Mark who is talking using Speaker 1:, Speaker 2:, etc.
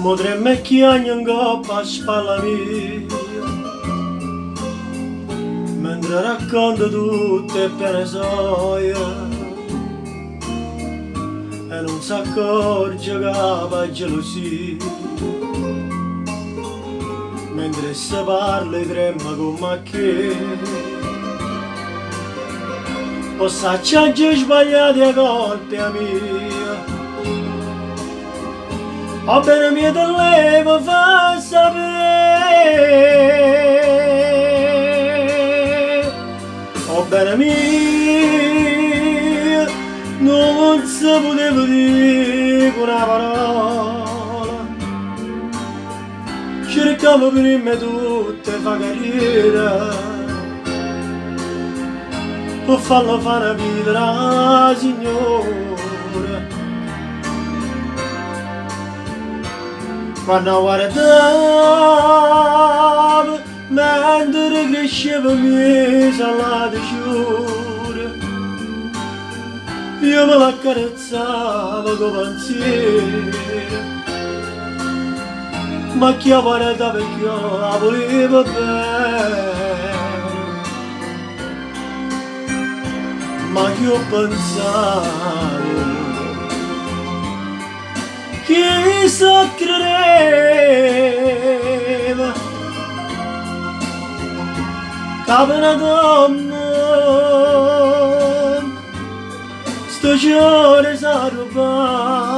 Speaker 1: Potremmo chiamare in coppa a spalla mia, mentre racconto tutte per soia, e non si accorge che va gelosia, mentre si parla e trema come che possa c'è sbagliati a colpa mia. O bene mi te levo fa sapere, o bene mi non si poteva dire una parola, cercavo prima tutte fa carriera, per farlo fare vita la signora. Quando guardavo mentre cresceva mia salata sciura, io me l'accarezzavo con pensiero, ma chi guardava perché io la volevo bene, ma che ho pensato chi so credeva che una donna sto giorno si arrubava